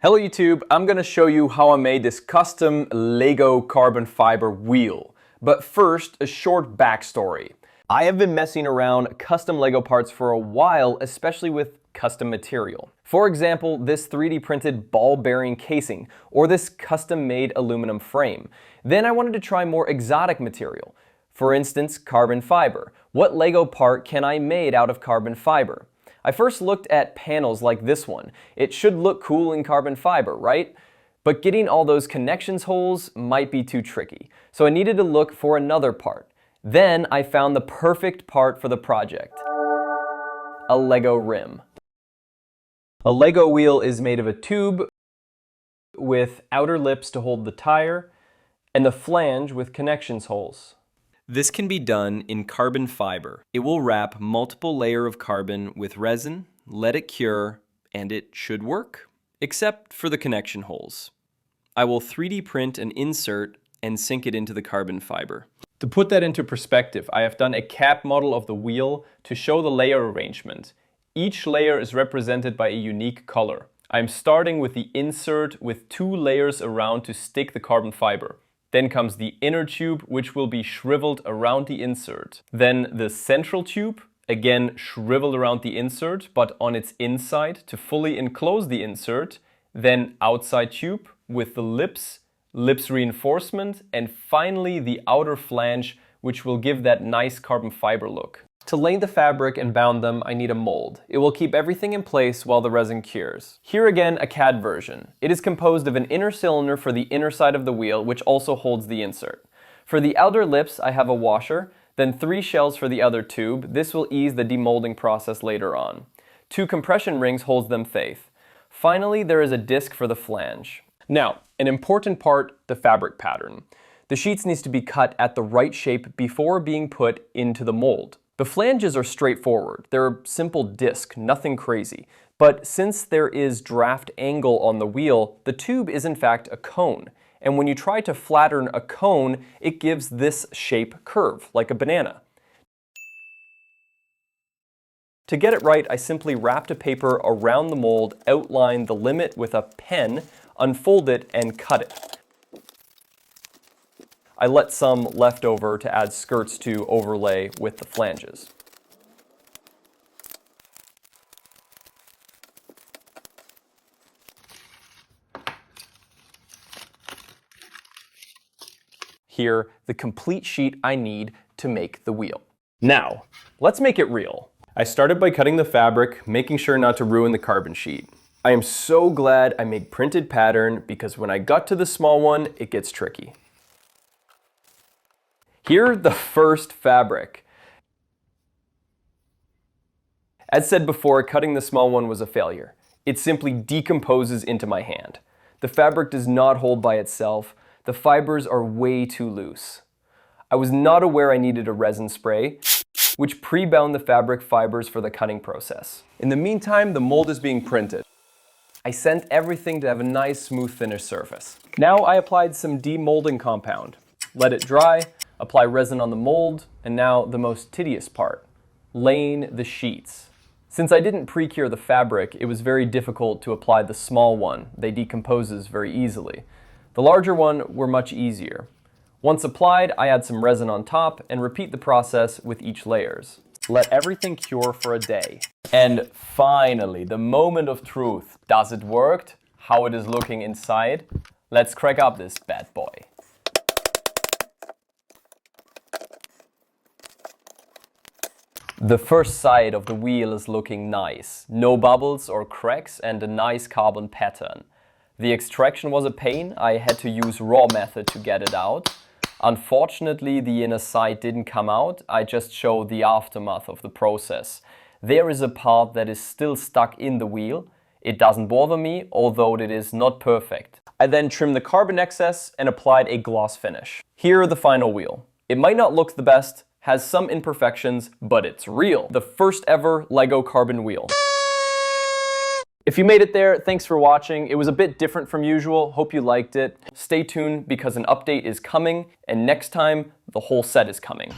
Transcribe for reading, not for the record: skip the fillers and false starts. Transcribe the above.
Hello YouTube, I'm gonna show you how I made this custom Lego carbon fiber wheel. But first, a short backstory. I have been messing around custom Lego parts for a while, especially with custom material. For example, this 3D printed ball bearing casing, or this custom made aluminum frame. Then I wanted to try more exotic material. For instance, carbon fiber. What Lego part can I make out of carbon fiber? I first looked at panels like this one. It should look cool in carbon fiber, right? But getting all those connections holes might be too tricky. So I needed to look for another part. Then I found the perfect part for the project. A Lego rim. A Lego wheel is made of a tube with outer lips to hold the tire and the flange with connections holes. This can be done in carbon fiber. It will wrap multiple layers of carbon with resin, let it cure, and it should work, except for the connection holes. I will 3D print an insert and sink it into the carbon fiber. To put that into perspective, I have done a cap model of the wheel to show the layer arrangement. Each layer is represented by a unique color. I'm starting with the insert with 2 layers around to stick the carbon fiber. Then comes the inner tube, which will be shriveled around the insert. Then the central tube, again shriveled around the insert, but on its inside to fully enclose the insert. Then outside tube with the lips reinforcement, and finally the outer flange, which will give that nice carbon fiber look. To lay the fabric and bound them, I need a mold. It will keep everything in place while the resin cures. Here again, a CAD version. It is composed of an inner cylinder for the inner side of the wheel, which also holds the insert. For the outer lips, I have a washer, then 3 shells for the other tube. This will ease the demolding process later on. 2 compression rings holds them safe. Finally, there is a disc for the flange. Now, an important part, the fabric pattern. The sheets needs to be cut at the right shape before being put into the mold. The flanges are straightforward. They're a simple disc, nothing crazy. But since there is draft angle on the wheel, the tube is in fact a cone. And when you try to flatten a cone, it gives this shape curve, like a banana. To get it right, I simply wrapped a paper around the mold, outlined the limit with a pen, unfold it, and cut it. I let some left over to add skirts to overlay with the flanges. Here, the complete sheet I need to make the wheel. Now, let's make it real. I started by cutting the fabric, making sure not to ruin the carbon sheet. I am so glad I made printed pattern because when I got to the small one, it gets tricky. Here, the first fabric. As said before, cutting the small one was a failure. It simply decomposes into my hand. The fabric does not hold by itself. The fibers are way too loose. I was not aware I needed a resin spray, which pre-bound the fabric fibers for the cutting process. In the meantime, the mold is being printed. I sent everything to have a nice, smooth, finished surface. Now I applied some demolding compound. Let it dry. Apply resin on the mold, and now the most tedious part, laying the sheets. Since I didn't pre-cure the fabric, it was very difficult to apply the small one. They decomposes very easily. The larger one were much easier. Once applied, I add some resin on top and repeat the process with each layers. Let everything cure for a day. And finally, the moment of truth. Does it work? How it is looking inside? Let's crack up this bad boy. The first side of the wheel is looking nice. No bubbles or cracks and a nice carbon pattern. The extraction was a pain. I had to use raw method to get it out. Unfortunately, the inner side didn't come out. I just show the aftermath of the process. There is a part that is still stuck in the wheel. It doesn't bother me, although it is not perfect. I then trimmed the carbon excess and applied a gloss finish. Here the final wheel. It might not look the best, has some imperfections, but it's real. The first ever Lego carbon wheel. If you made it there, thanks for watching. It was a bit different from usual. Hope you liked it. Stay tuned because an update is coming, and next time, the whole set is coming.